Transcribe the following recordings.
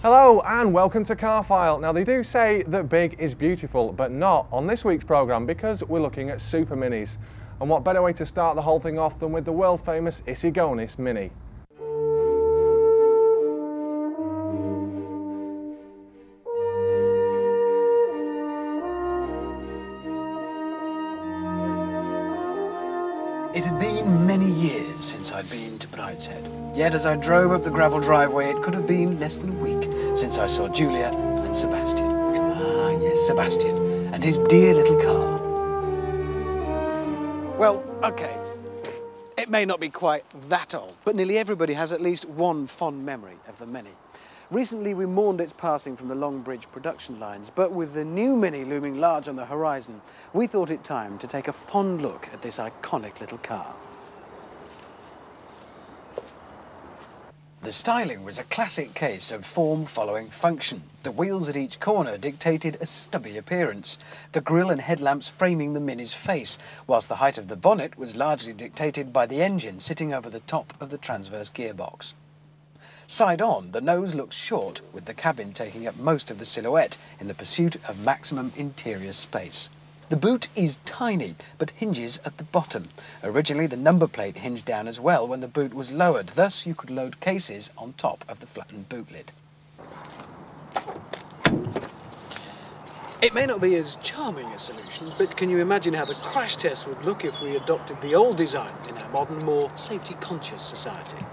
Hello and welcome to Carfile. Now they do say that big is beautiful, but not on this week's programme because we're looking at super minis. And what better way to start the whole thing off than with the world famous Issigonis Mini. It had been many years since I'd been to Brideshead. Yet as I drove up the gravel driveway, it could have been less than a week since I saw Julia and Sebastian. Ah, yes, Sebastian, and his dear little car. Well, okay, it may not be quite that old, but nearly everybody has at least one fond memory of the Mini. Recently we mourned its passing from the Longbridge production lines, but with the new Mini looming large on the horizon, we thought it time to take a fond look at this iconic little car. The styling was a classic case of form following function. The wheels at each corner dictated a stubby appearance, the grille and headlamps framing the Mini's face, whilst the height of the bonnet was largely dictated by the engine sitting over the top of the transverse gearbox. Side on, the nose looks short, with the cabin taking up most of the silhouette in the pursuit of maximum interior space. The boot is tiny, but hinges at the bottom. Originally, the number plate hinged down as well when the boot was lowered, thus you could load cases on top of the flattened boot lid. It may not be as charming a solution, but can you imagine how the crash test would look if we adopted the old design in our modern, more safety-conscious society?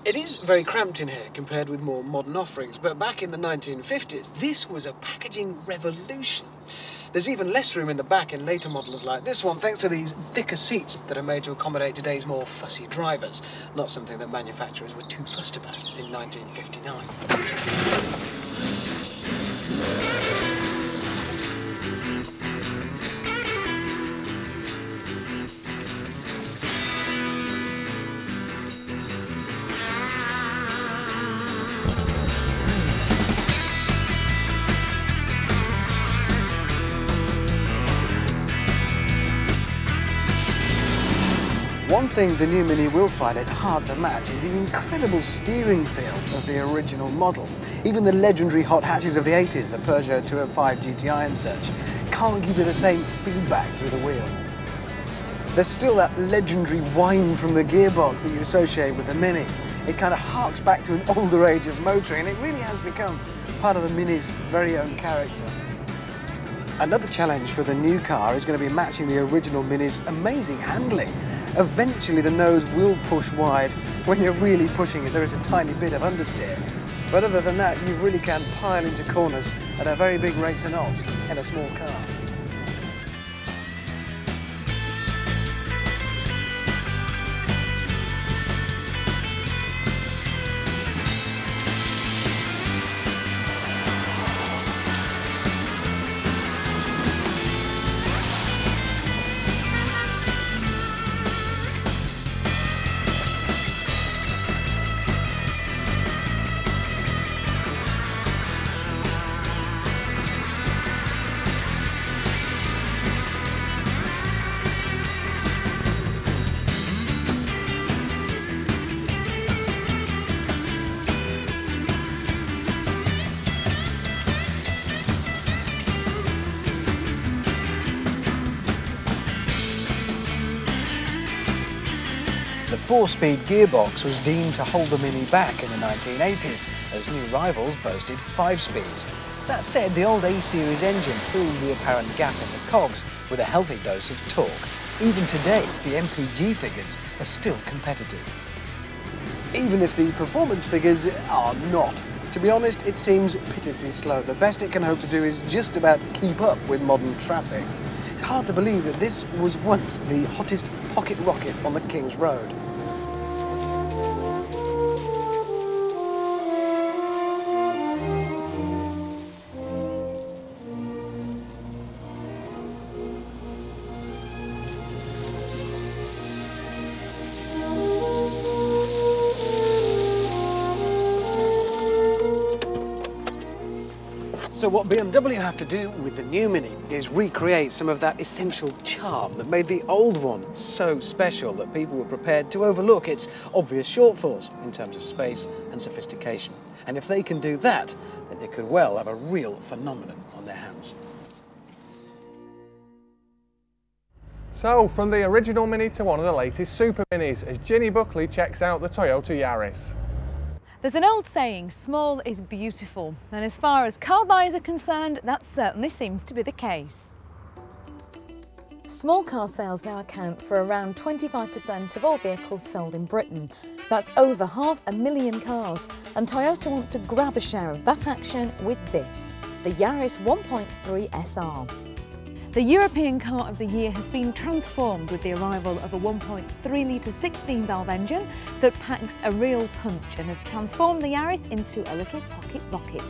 It is very cramped in here compared with more modern offerings, but back in the 1950s, this was a packaging revolution. There's even less room in the back in later models like this one, thanks to these thicker seats that are made to accommodate today's more fussy drivers, not something that manufacturers were too fussed about in 1959. One thing the new Mini will find it hard to match is the incredible steering feel of the original model. Even the legendary hot hatches of the 80s, the Peugeot 205 GTI and such, can't give you the same feedback through the wheel. There's still that legendary whine from the gearbox that you associate with the Mini. It kind of harks back to an older age of motoring, and it really has become part of the Mini's very own character. Another challenge for the new car is going to be matching the original Mini's amazing handling. Eventually the nose will push wide. When you're really pushing it, there is a tiny bit of understeer. But other than that, you really can pile into corners at a very big rate of knots in a small car. The 4-speed gearbox was deemed to hold the Mini back in the 1980s, as new rivals boasted 5 speeds. That said, the old A-series engine fills the apparent gap in the cogs with a healthy dose of torque. Even today, the MPG figures are still competitive. Even if the performance figures are not. To be honest, it seems pitifully slow. The best it can hope to do is just about keep up with modern traffic. It's hard to believe that this was once the hottest pocket rocket on the King's Road. So what BMW have to do with the new Mini is recreate some of that essential charm that made the old one so special that people were prepared to overlook its obvious shortfalls in terms of space and sophistication. And if they can do that, then they could well have a real phenomenon on their hands. So, from the original Mini to one of the latest Super Minis, as Ginny Buckley checks out the Toyota Yaris. There's an old saying, small is beautiful, and as far as car buyers are concerned, that certainly seems to be the case. Small car sales now account for around 25% of all vehicles sold in Britain. That's over 500,000 cars, and Toyota want to grab a share of that action with this, the Yaris 1.3 SR. The European Car of the Year has been transformed with the arrival of a 1.3-litre 16-valve engine that packs a real punch and has transformed the Yaris into a little pocket rocket.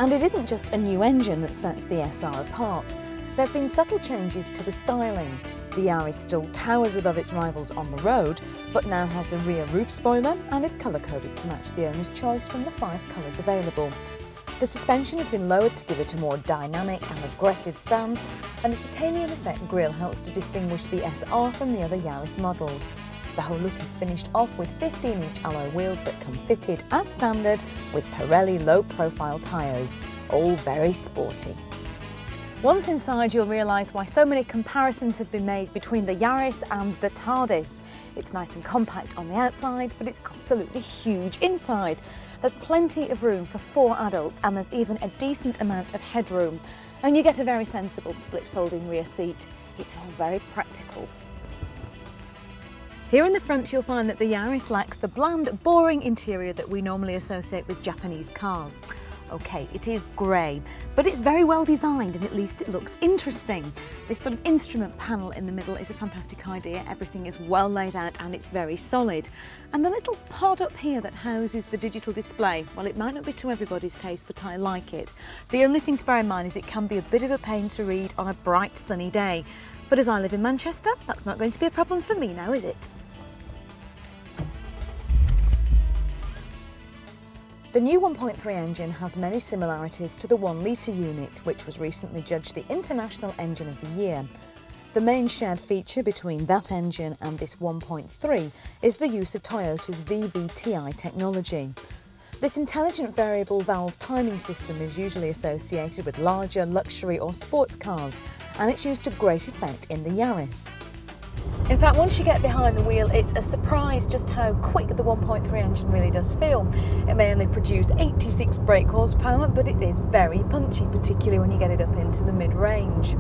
And it isn't just a new engine that sets the SR apart. There have been subtle changes to the styling. The Yaris still towers above its rivals on the road, but now has a rear roof spoiler and is colour-coded to match the owner's choice from the 5 colours available. The suspension has been lowered to give it a more dynamic and aggressive stance, and a titanium effect grille helps to distinguish the SR from the other Yaris models. The whole look is finished off with 15-inch alloy wheels that come fitted as standard with Pirelli low-profile tyres, all very sporty. Once inside, you'll realise why so many comparisons have been made between the Yaris and the TARDIS. It's nice and compact on the outside, but it's absolutely huge inside. There's plenty of room for 4 adults, and there's even a decent amount of headroom. And you get a very sensible split folding rear seat. It's all very practical. Here in the front, you'll find that the Yaris lacks the bland, boring interior that we normally associate with Japanese cars. Okay, it is grey, but it's very well designed and at least it looks interesting. This sort of instrument panel in the middle is a fantastic idea. Everything is well laid out and it's very solid. And the little pod up here that houses the digital display, well, it might not be to everybody's taste, but I like it. The only thing to bear in mind is it can be a bit of a pain to read on a bright sunny day. But as I live in Manchester, that's not going to be a problem for me now, is it? The new 1.3 engine has many similarities to the 1-litre unit, which was recently judged the International Engine of the Year. The main shared feature between that engine and this 1.3 is the use of Toyota's VVTi technology. This intelligent variable valve timing system is usually associated with larger luxury or sports cars, and it's used to great effect in the Yaris. In fact, once you get behind the wheel, it's a surprise just how quick the 1.3 engine really does feel. It may only produce 86 brake horsepower, but it is very punchy, particularly when you get it up into the mid-range.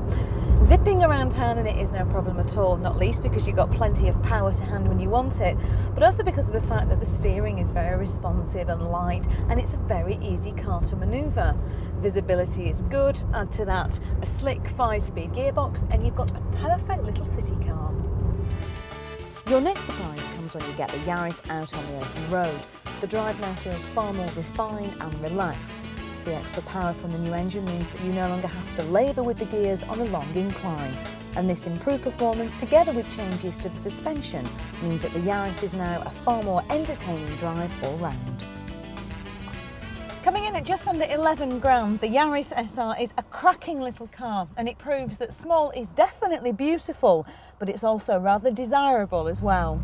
Zipping around town in it is no problem at all, not least because you've got plenty of power to hand when you want it, but also because of the fact that the steering is very responsive and light, and it's a very easy car to manoeuvre. Visibility is good, add to that a slick 5-speed gearbox, and you've got a perfect little city car. Your next surprise comes when you get the Yaris out on the open road. The drive now feels far more refined and relaxed. The extra power from the new engine means that you no longer have to labour with the gears on a long incline. And this improved performance, together with changes to the suspension, means that the Yaris is now a far more entertaining drive all round. Coming in at just under 11 grand, the Yaris SR is a cracking little car, and it proves that small is definitely beautiful, but it's also rather desirable as well.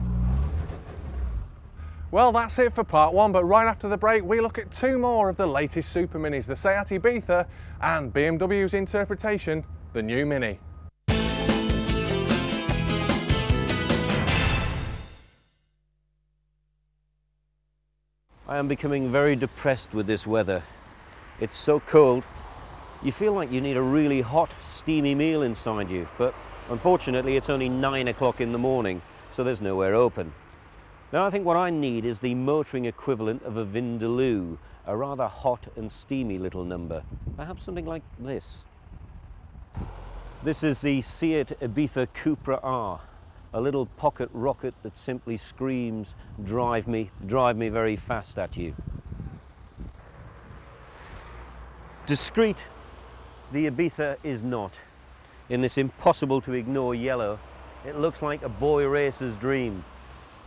Well, that's it for part 1, but right after the break we look at 2 more of the latest Super Minis, the Seat Ibiza and BMW's interpretation, the new Mini. I am becoming very depressed with this weather. It's so cold, you feel like you need a really hot, steamy meal inside you, but unfortunately it's only 9 o'clock in the morning, so there's nowhere open. Now I think what I need is the motoring equivalent of a Vindaloo, a rather hot and steamy little number, perhaps something like this. This is the Seat Ibiza Cupra R. A little pocket rocket that simply screams, drive me very fast at you. Discreet, the Ibiza is not. In this impossible to ignore yellow, it looks like a boy racer's dream.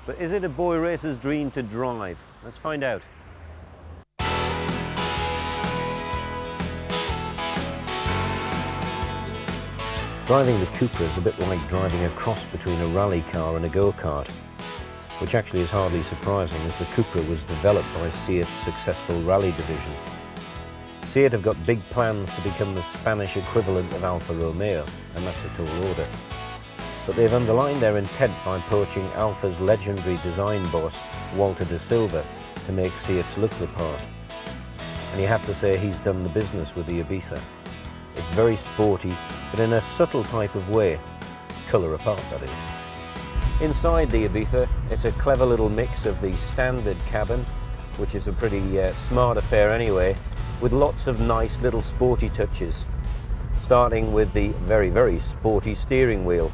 But is it a boy racer's dream to drive? Let's find out. Driving the Cupra is a bit like driving a cross between a rally car and a go-kart, which actually is hardly surprising as the Cupra was developed by Seat's successful rally division. Seat have got big plans to become the Spanish equivalent of Alfa Romeo, and that's a tall order. But they've underlined their intent by poaching Alfa's legendary design boss, Walter de Silva, to make Seats look the part. And you have to say he's done the business with the Ibiza. It's very sporty, but in a subtle type of way. Colour apart, that is. Inside the Ibiza, it's a clever little mix of the standard cabin, which is a pretty smart affair anyway, with lots of nice little sporty touches, starting with the very, very sporty steering wheel.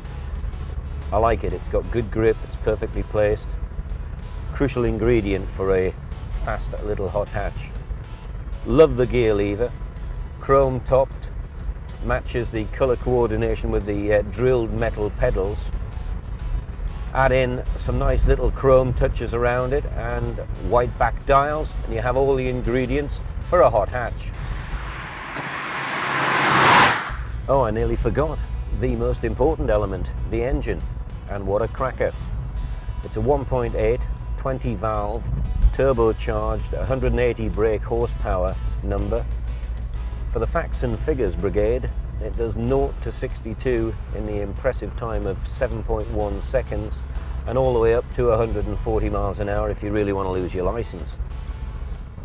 I like it, it's got good grip, it's perfectly placed. Crucial ingredient for a fast little hot hatch. Love the gear lever, chrome topped, matches the colour coordination with the drilled metal pedals. Add in some nice little chrome touches around it and white back dials, and you have all the ingredients for a hot hatch. Oh, I nearly forgot the most important element, the engine. And what a cracker. It's a 1.8, 20 valve, turbocharged, 180 brake horsepower number. For the facts and figures brigade, it does 0 to 62 in the impressive time of 7.1 seconds, and all the way up to 140 miles an hour if you really want to lose your license.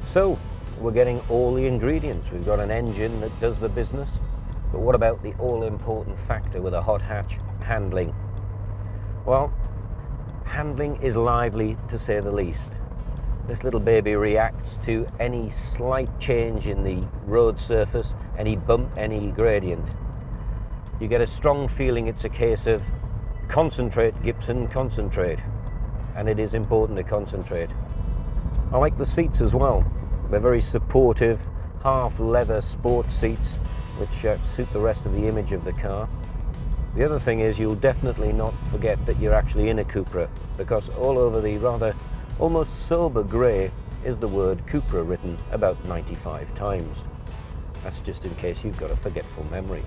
So, we're getting all the ingredients. We've got an engine that does the business, but what about the all-important factor with a hot hatch, handling? Well, handling is lively to say the least. This little baby reacts to any slight change in the road surface, any bump, any gradient. You get a strong feeling it's a case of concentrate, Gibson, concentrate. And it is important to concentrate. I like the seats as well. They're very supportive, half leather sport seats, which suit the rest of the image of the car. The other thing is you'll definitely not forget that you're actually in a Cupra, because all over the rather almost sober grey is the word Cupra written about 95 times. That's just in case you've got a forgetful memory.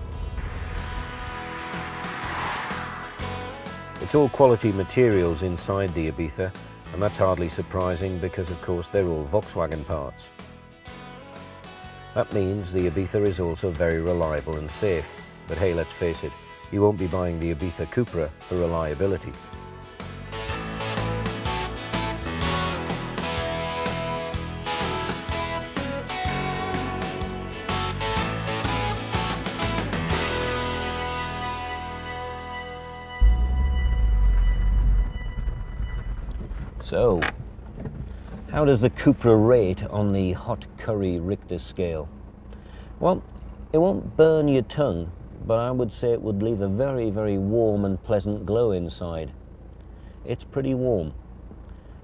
It's all quality materials inside the Ibiza, and that's hardly surprising because of course they're all Volkswagen parts. That means the Ibiza is also very reliable and safe, but hey, let's face it, you won't be buying the Ibiza Cupra for reliability. So, how does the Cupra rate on the hot curry Richter scale? Well, it won't burn your tongue, but I would say it would leave a very, very warm and pleasant glow inside. It's pretty warm.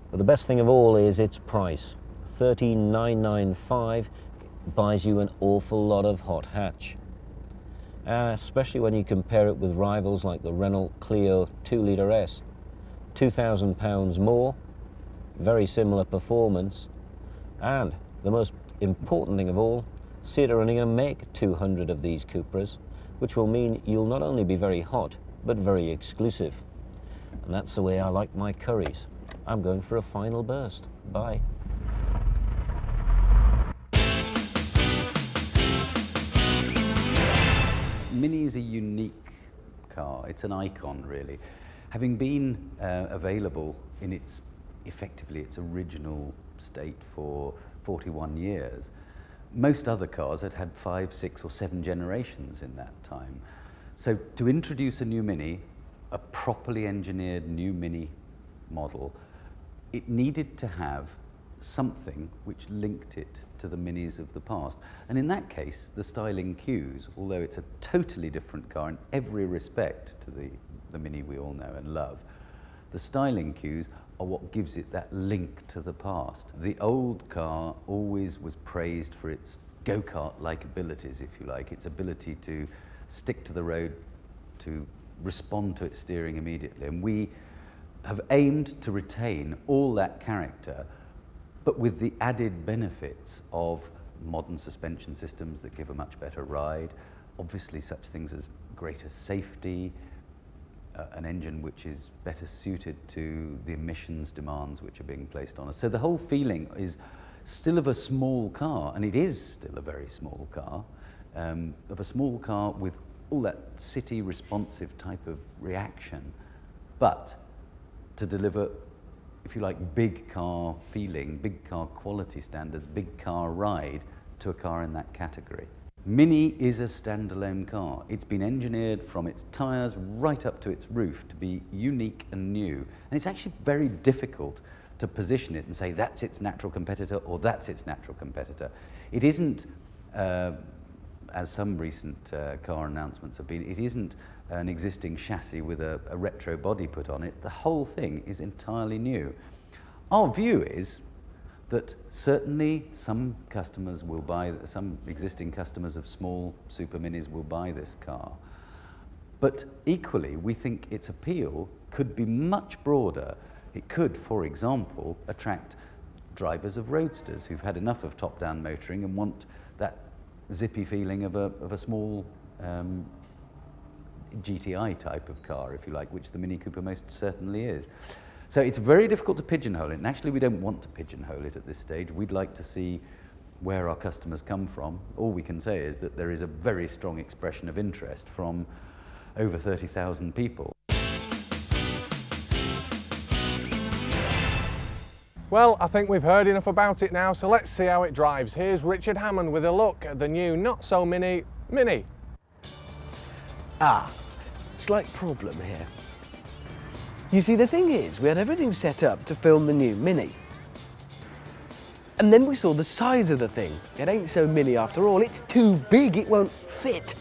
But the best thing of all is its price. $13,995 buys you an awful lot of hot hatch. Especially when you compare it with rivals like the Renault Clio 2-litre S. £2,000 more, very similar performance, and the most important thing of all, Seat are only going to make 200 of these Cupras, which will mean you'll not only be very hot, but very exclusive. And that's the way I like my curries. I'm going for a final burst. Bye. Mini is a unique car. It's an icon, really. Having been available in effectively its original state for 41 years, most other cars had had 5, 6 or 7 generations in that time. So to introduce a new Mini, a properly engineered new Mini model, it needed to have something which linked it to the Minis of the past. And in that case, the styling cues, although it's a totally different car in every respect to the Mini we all know and love, the styling cues are what gives it that link to the past. The old car always was praised for its go-kart-like abilities, if you like, its ability to stick to the road, to respond to its steering immediately. And we have aimed to retain all that character, but with the added benefits of modern suspension systems that give a much better ride, obviously such things as greater safety, an engine which is better suited to the emissions demands which are being placed on us. So the whole feeling is still of a small car, and it is still a very small car, of a small car with all that city responsive type of reaction, but to deliver, if you like, big car feeling, big car quality standards, big car ride to a car in that category. Mini is a standalone car. It's been engineered from its tyres right up to its roof to be unique and new. And it's actually very difficult to position it and say that's its natural competitor or that's its natural competitor. It isn't, as some recent car announcements have been, it isn't an existing chassis with a retro body put on it. The whole thing is entirely new. Our view is that certainly some customers will buy, some existing customers of small Super Minis will buy this car. But equally, we think its appeal could be much broader. It could, for example, attract drivers of roadsters who've had enough of top-down motoring and want that zippy feeling of a small GTI type of car, if you like, which the Mini Cooper most certainly is. So it's very difficult to pigeonhole it, and actually we don't want to pigeonhole it at this stage. We'd like to see where our customers come from. All we can say is that there is a very strong expression of interest from over 30,000 people. Well, I think we've heard enough about it now, so let's see how it drives. Here's Richard Hammond with a look at the new not-so-mini Mini. Slight problem here. You see, the thing is, we had everything set up to film the new Mini. And then we saw the size of the thing. It ain't so mini after all, it's too big, it won't fit.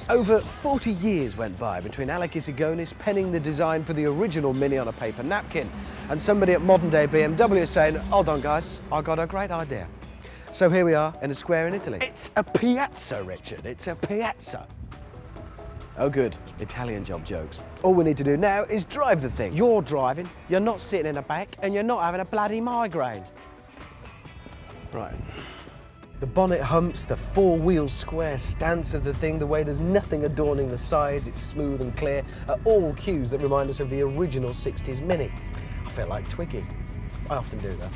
Over 40 years went by between Alec Isigonis penning the design for the original Mini on a paper napkin and somebody at modern-day BMW saying, hold on guys, I got a great idea. So here we are in a square in Italy. It's a piazza, Richard, it's a piazza. Oh good, Italian job jokes. All we need to do now is drive the thing. You're driving, you're not sitting in the back, and you're not having a bloody migraine. Right. The bonnet humps, the four-wheel square stance of the thing, the way there's nothing adorning the sides, it's smooth and clear, are all cues that remind us of the original 60s Mini. I feel like Twiggy. I often do that.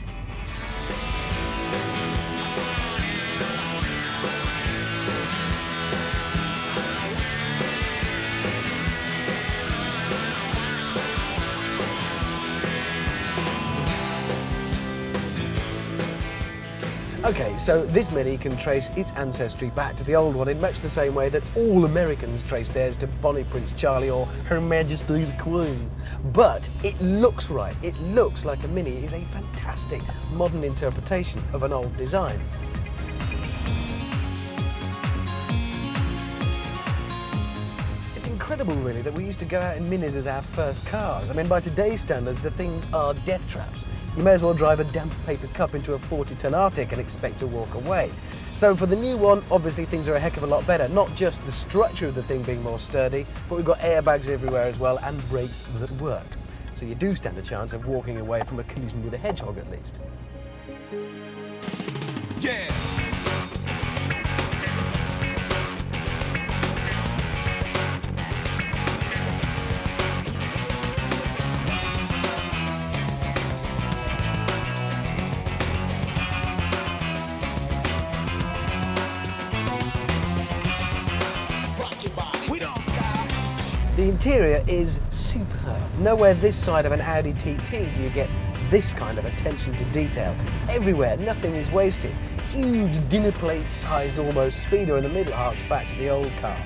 Okay, so this Mini can trace its ancestry back to the old one in much the same way that all Americans trace theirs to Bonnie Prince Charlie or Her Majesty the Queen. But it looks right, it looks like a Mini. It is a fantastic modern interpretation of an old design. It's incredible really that we used to go out in Minis as our first cars. I mean, by today's standards, the things are death traps. You may as well drive a damp paper cup into a 40-ton Arctic and expect to walk away. So for the new one, obviously things are a heck of a lot better. Not just the structure of the thing being more sturdy, but we've got airbags everywhere as well and brakes that work. So you do stand a chance of walking away from a collision with a hedgehog at least. Yeah. The interior is superb. Nowhere this side of an Audi TT do you get this kind of attention to detail. Everywhere, nothing is wasted. Huge dinner plate sized almost speedo in the middle harks back to the old car.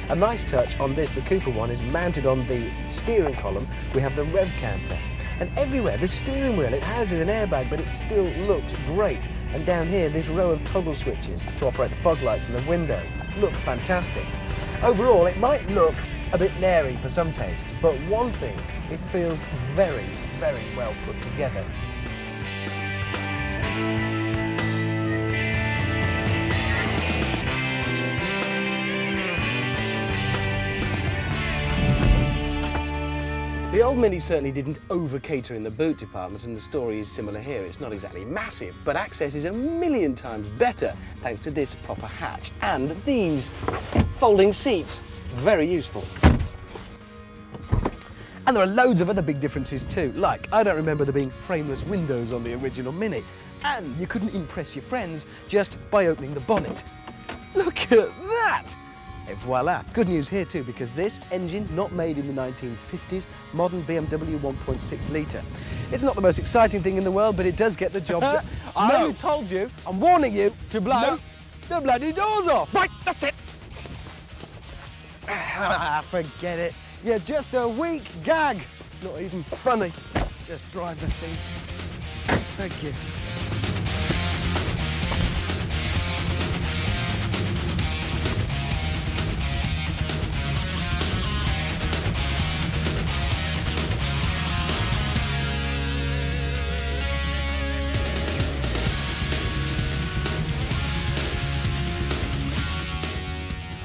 A nice touch on this, the Cooper one, is mounted on the steering column. We have the rev counter. And everywhere, the steering wheel, it houses an airbag, but it still looks great. And down here, this row of toggle switches to operate the fog lights in the window look fantastic. Overall, it might look a bit nary for some tastes, but one thing, it feels very, very well put together. The The old Mini certainly didn't over-cater in the boot department, and the story is similar here. It's not exactly massive, but access is a million times better thanks to this proper hatch and these folding seats. Very useful. And there are loads of other big differences too, like I don't remember there being frameless windows on the original Mini, and you couldn't impress your friends just by opening the bonnet. Look at that! Et voila! Good news here too, because this engine, not made in the 1950s, modern BMW 1.6 litre. It's not the most exciting thing in the world, but it does get the job done. I only told you, I'm warning you, to blow the bloody doors off! Right, that's it! Forget it. You're just a weak gag. Not even funny. Just drive the thing. Thank you.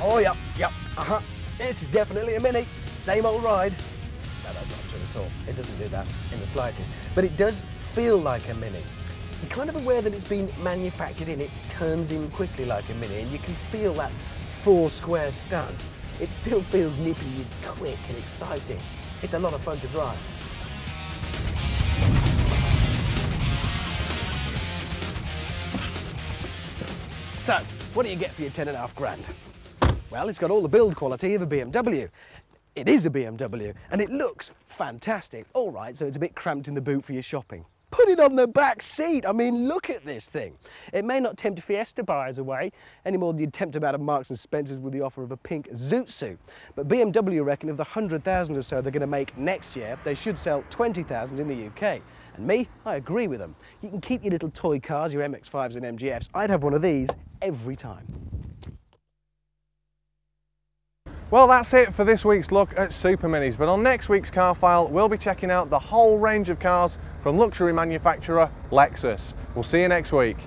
Oh, yep, This is definitely a Mini. Same old ride. No, that's not true at all. It doesn't do that in the slightest. But it does feel like a Mini. You're kind of aware that it's been manufactured in. It turns in quickly like a Mini, and you can feel that 4 square studs. It still feels nippy and quick and exciting. It's a lot of fun to drive. So, what do you get for your 10.5 grand? Well, it's got all the build quality of a BMW. It is a BMW, and it looks fantastic. All right, so it's a bit cramped in the boot for your shopping. Put it on the back seat. I mean, look at this thing. It may not tempt Fiesta buyers away any more than you'd tempt them out of Marks and Spencer's with the offer of a pink zoot suit. But BMW reckon of the 100,000 or so they're going to make next year, they should sell 20,000 in the UK. And me, I agree with them. You can keep your little toy cars, your MX-5s and MGFs. I'd have one of these every time. Well, that's it for this week's look at Super Minis, but on next week's Car File, we'll be checking out the whole range of cars from luxury manufacturer Lexus. We'll see you next week.